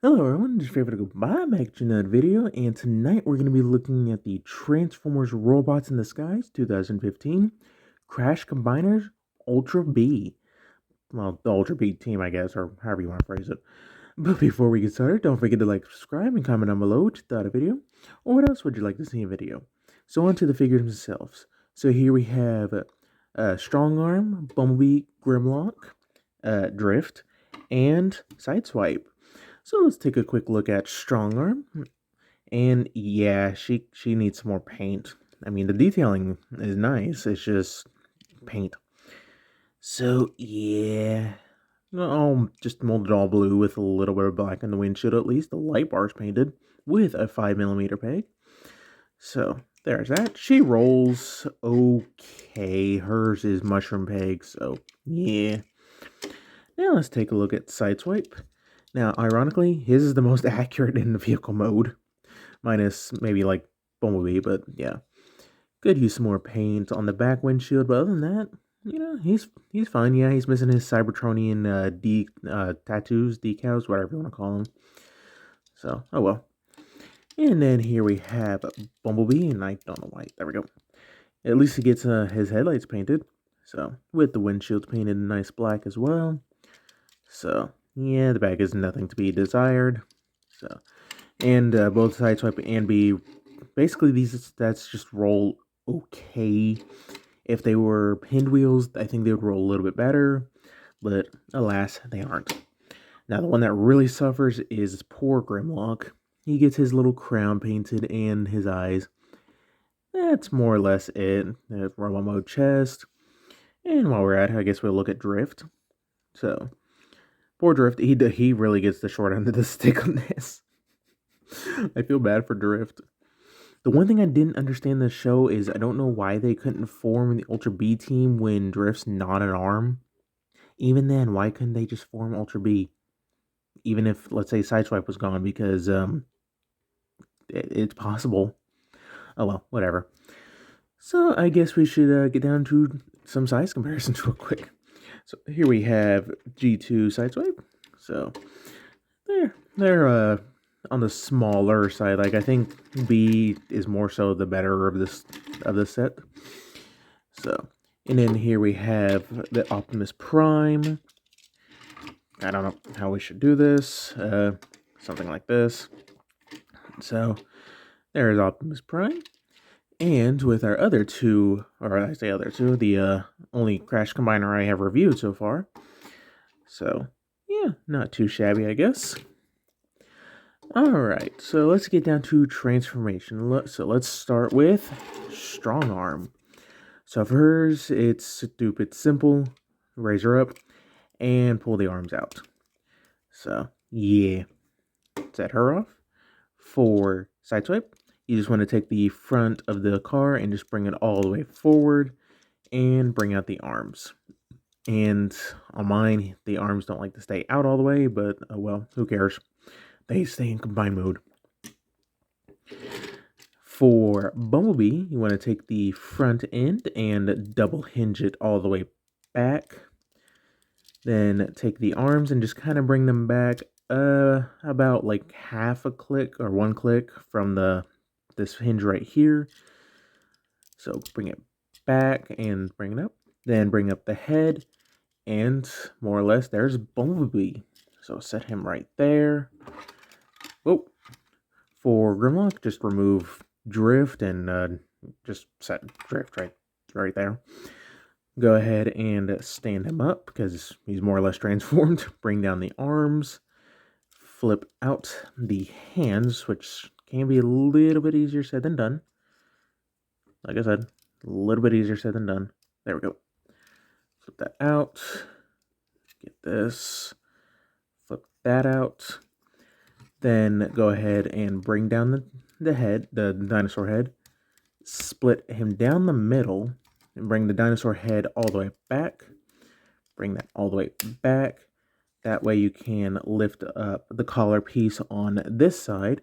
Hello everyone, it's your favorite Goodbye back to another video, and tonight we're going to be looking at the Transformers Robots in the Skies 2015 Crash Combiners Ultra B. Well, the Ultra B team, I guess, or however you want to phrase it. But before we get started, don't forget to like, subscribe, and comment down below what you thought of the video, or what else would you like to see in a video. So on to the figures themselves. So here we have Strongarm, Bumblebee, Grimlock, Drift, and Sideswipe. So let's take a quick look at Strongarm. And yeah, she needs some more paint. I mean, the detailing is nice. It's just paint. So yeah, I'll just mold it all blue with a little bit of black in the windshield at least. The light bar's painted with a 5mm peg. So there's that. She rolls okay. Hers is mushroom peg, so yeah. Now let's take a look at Sideswipe. Now, ironically, his is the most accurate in the vehicle mode. Minus maybe like Bumblebee, but yeah. Could use some more paint on the back windshield, but other than that, he's fine. Yeah, he's missing his Cybertronian tattoos, decals, whatever you want to call them. So, oh well. And then here we have Bumblebee, and I don't know why. There we go. At least he gets his headlights painted. So, with the windshields painted nice black as well. So, yeah, the back is nothing to be desired. So, and both Sideswipe and B, basically these stats just roll okay. If they were pinned wheels, I think they would roll a little bit better, but alas, they aren't. Now, the one that really suffers is poor Grimlock. He gets his little crown painted and his eyes. That's more or less it. Robot mode chest. And while we're at it, I guess we'll look at Drift. So, poor Drift, he really gets the short end of the stick on this. I feel bad for Drift. The one thing I didn't understand in the show is I don't know why they couldn't form the Ultra B team when Drift's not an arm. Even then, why couldn't they just form Ultra B? Even if, let's say, Sideswipe was gone, because it's possible. Oh well, whatever. So I guess we should get down to some size comparisons real quick. So here we have G2 Sideswipe. So they're on the smaller side. Like I think B is more so the better of this set. So, and then here we have the Optimus Prime. I don't know how we should do this. Something like this. So there's Optimus Prime. And with our other two, or I say other two, the only Crash Combiner I have reviewed so far. So, yeah, not too shabby, I guess. Alright, so let's get down to transformation. So let's start with Strongarm. So for hers, it's stupid simple. Raise her up and pull the arms out. So, yeah. Set her off. For Sideswipe, you just want to take the front of the car and just bring it all the way forward and bring out the arms. And on mine, the arms don't like to stay out all the way, but well, who cares? They stay in combined mode. For Bumblebee, you want to take the front end and double hinge it all the way back. Then take the arms and just kind of bring them back about like half a click or one click from this hinge right here. So bring it back and bring it up. Then bring up the head, and more or less there's Bumblebee. So set him right there. Oh, for Grimlock, just remove Drift and just set Drift right there. Go ahead and stand him up because he's more or less transformed. Bring down the arms. Flip out the hands, which can be a little bit easier said than done. Like I said, a little bit easier said than done. There we go. Flip that out. Get this. Flip that out. Then go ahead and bring down the head, the dinosaur head. Split him down the middle and bring the dinosaur head all the way back. Bring that all the way back. That way you can lift up the collar piece on this side.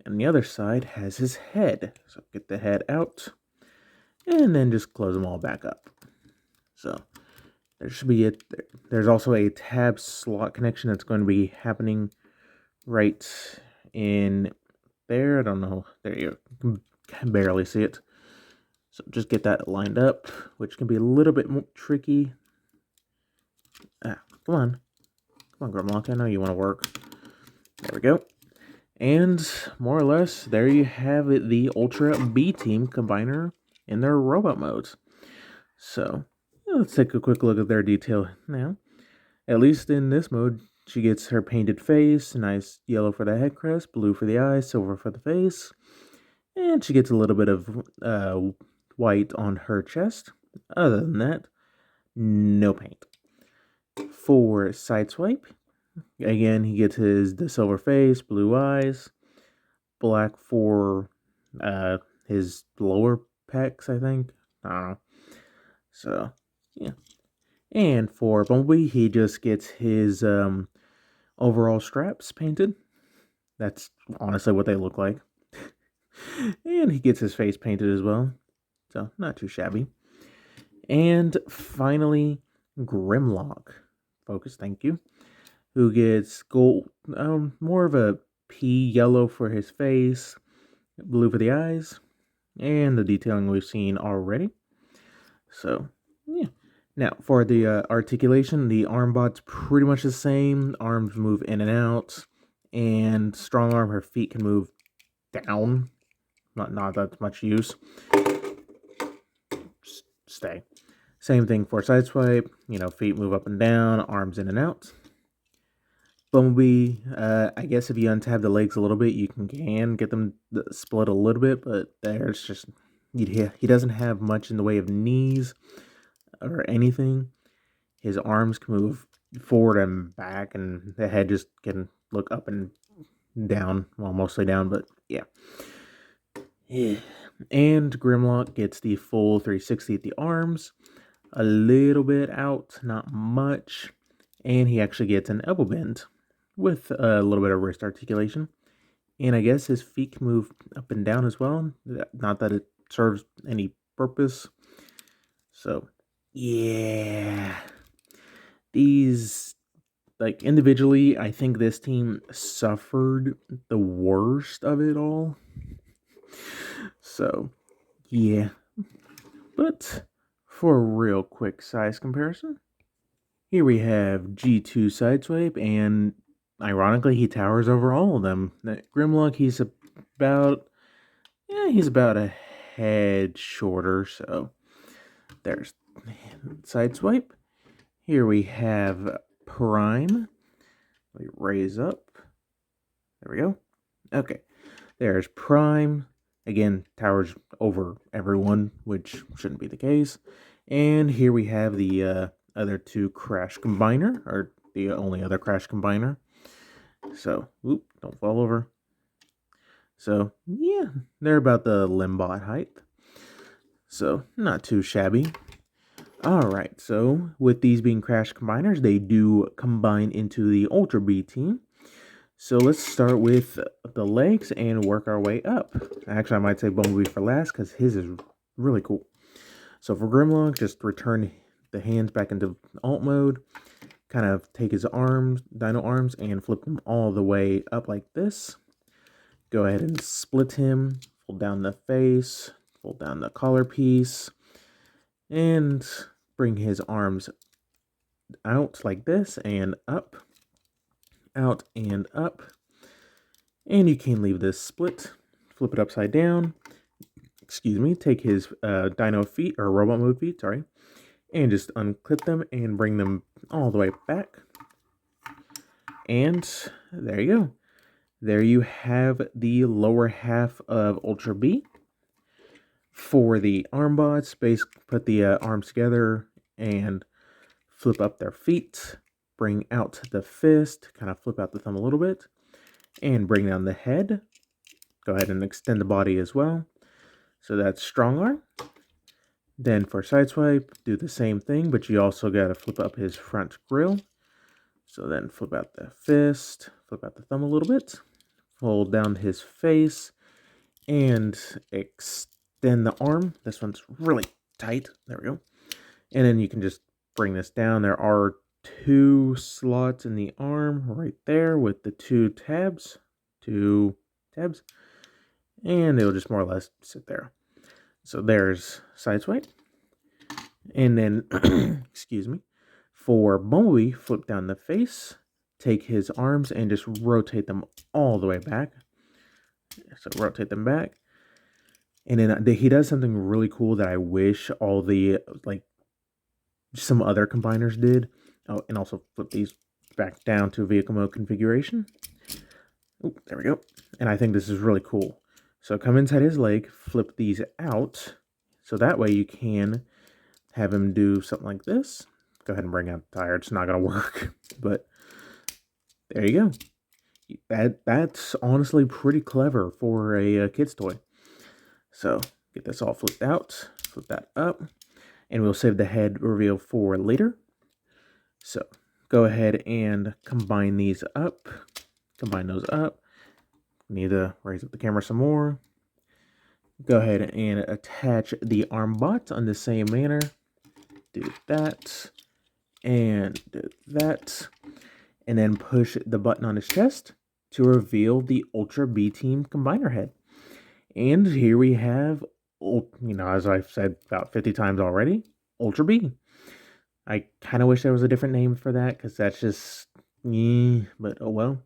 And the other side has his head. So get the head out. And then just close them all back up. So there should be it. There's also a tab slot connection that's going to be happening right in there. I don't know. There you go. Can barely see it. So just get that lined up, which can be a little bit more tricky. Ah, come on. Come on, Grimlock. I know you want to work. There we go. And more or less, there you have it, the Ultra B Team Combiner in their robot modes. So, let's take a quick look at their detail now. At least in this mode, she gets her painted face, nice yellow for the head crest, blue for the eyes, silver for the face. And she gets a little bit of white on her chest. Other than that, no paint. For Sideswipe, again, he gets the silver face, blue eyes, black for his lower pecs, I think. I don't know. So, yeah. And for Bumblebee, he just gets his overall straps painted. That's honestly what they look like. And he gets his face painted as well. So, not too shabby. And finally, Grimlock. Focus, thank you. Who gets gold, more of a pea yellow for his face, blue for the eyes, and the detailing we've seen already. So, yeah. Now, for the articulation, the arm bot's pretty much the same. Arms move in and out, and Strongarm, her feet can move down. Not that much use. Stay. Same thing for Sideswipe. Feet move up and down, arms in and out. Bumblebee, I guess if you untab the legs a little bit, you can get them split a little bit, but there's just, he doesn't have much in the way of knees or anything. His arms can move forward and back, and the head just can look up and down, well, mostly down, but yeah. And Grimlock gets the full 360 at the arms, a little bit out, not much, and he actually gets an elbow bend with a little bit of wrist articulation. And I guess his feet can move up and down as well. Not that it serves any purpose. So, yeah. These, like, individually, I think this team suffered the worst of it all. So, yeah. But for a real quick size comparison, here we have G2 Sideswipe, and ironically, he towers over all of them. Grimlock, he's about a head shorter, so there's Sideswipe. Here we have Prime. Let me raise up. There we go. Okay, there's Prime. Again, towers over everyone, which shouldn't be the case. And here we have the other two Crash Combiner, or the only other Crash Combiner. So, whoop, don't fall over. So, yeah, they're about the Limbot height. So, not too shabby. Alright, so with these being Crash Combiners, they do combine into the Ultra B team. So let's start with the legs and work our way up. Actually, I might say Bumblebee for last because his is really cool. So for Grimlock, just return the hands back into alt mode. Kind of take his arms, dino arms, and flip them all the way up like this. Go ahead and split him. Fold down the face. Fold down the collar piece. And bring his arms out like this and up. Out and up. And you can leave this split. Flip it upside down. Excuse me. Take his dino feet, or robot mode feet, sorry. And just unclip them and bring them all the way back. And there you go. There you have the lower half of Ultra B. For the arm bots, basically put the arms together and flip up their feet. Bring out the fist, kind of flip out the thumb a little bit. And bring down the head. Go ahead and extend the body as well. So that's Strongarm. Then for Sideswipe, do the same thing, but you also got to flip up his front grill. So then flip out the fist, flip out the thumb a little bit, fold down his face, and extend the arm. This one's really tight. There we go. And then you can just bring this down. There are 2 slots in the arm right there with the 2 tabs. And it'll just more or less sit there. So there's Sideswipe. And then, excuse me, for Bumblebee, flip down the face, take his arms and just rotate them all the way back. So rotate them back. And then he does something really cool that I wish all the, like, some other combiners did. Oh, and also flip these back down to vehicle mode configuration. Oh, there we go. And I think this is really cool. So come inside his leg, flip these out. So that way you can have him do something like this. Go ahead and bring out the tire. It's not going to work. But there you go. That's honestly pretty clever for a kid's toy. So get this all flipped out. Flip that up. And we'll save the head reveal for later. So go ahead and combine these up. Combine those up. Need to raise up the camera some more. Go ahead and attach the arm bot on the same manner. Do that. And do that. And then push the button on his chest to reveal the Ultra B Team Combiner head. And here we have, as I've said about 50 times already, Ultra B. I kind of wish there was a different name for that, because that's just, but oh well.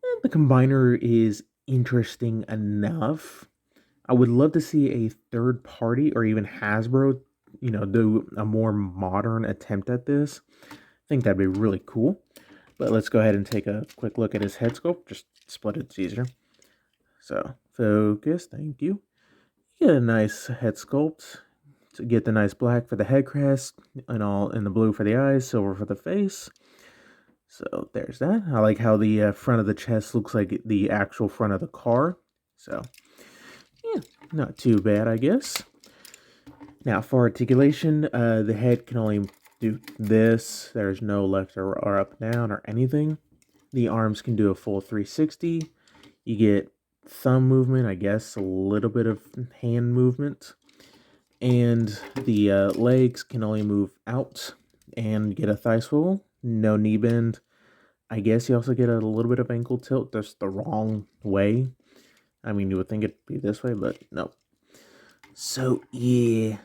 And the Combiner is interesting enough. I would love to see a third party or even Hasbro, do a more modern attempt at this. I think that'd be really cool. But let's go ahead and take a quick look at his head sculpt. Just split it, it's easier. So, focus, thank you. Get a nice head sculpt. To get the nice black for the head crest, and the blue for the eyes, silver for the face. So there's that. I like how the front of the chest looks like the actual front of the car. So, yeah, not too bad, I guess. Now, for articulation, the head can only do this. There's no left or up, down, or anything. The arms can do a full 360. You get thumb movement, I guess, a little bit of hand movement. And the legs can only move out and get a thigh swivel. No knee bend. I guess you also get a little bit of ankle tilt, just the wrong way. I mean, you would think it'd be this way, but no. So, yeah.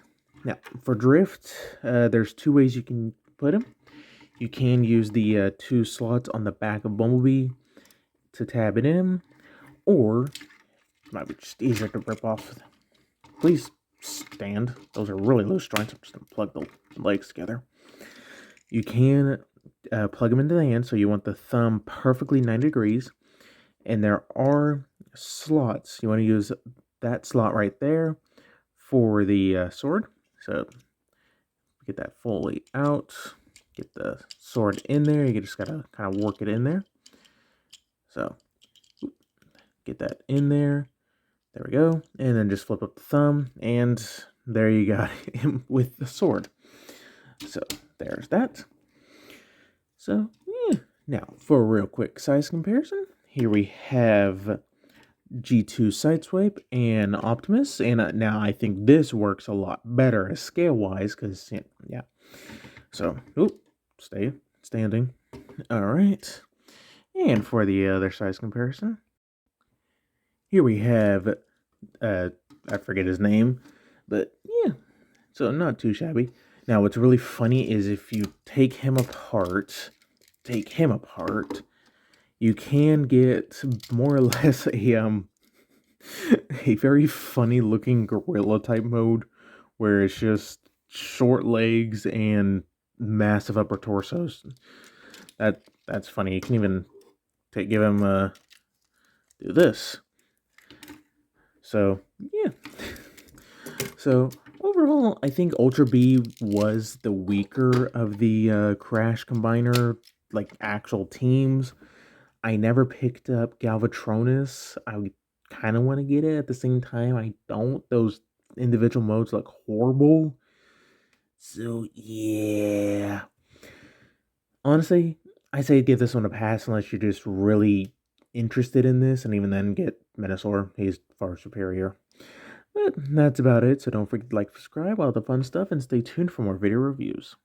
Now, for drift, there's 2 ways you can put him. You can use the 2 slots on the back of Bumblebee to tab it in, or it might be just easier to rip off. Please stand. Those are really loose joints. I'm just going to plug the legs together. You can plug them into the hand, so you want the thumb perfectly 90 degrees. And there are slots. You want to use that slot right there for the sword. So get that fully out. Get the sword in there. You just got to kind of work it in there. So get that in there. There we go. And then just flip up the thumb, and there you got him with the sword. So there's that. So, yeah. Now, for a real quick size comparison, here we have G2 Sideswipe and Optimus. And now I think this works a lot better scale-wise, because, yeah. So, stay standing. All right. And for the other size comparison, here we have, I forget his name, but yeah, so not too shabby. Now, what's really funny is if you take him apart, you can get more or less a very funny looking gorilla type mode, where it's just short legs and massive upper torsos. That's funny. You can even give him do this. So, yeah. So, overall, I think Ultra B was the weaker of the Crash Combiner, like, actual teams. I never picked up Galvatronus. I kind of want to get it. At the same time, I don't. Those individual modes look horrible. So, yeah. Honestly, I say give this one a pass unless you're just really interested in this, and even then get Minosaur. He's far superior. But that's about it, so don't forget to like, subscribe, all the fun stuff, and stay tuned for more video reviews.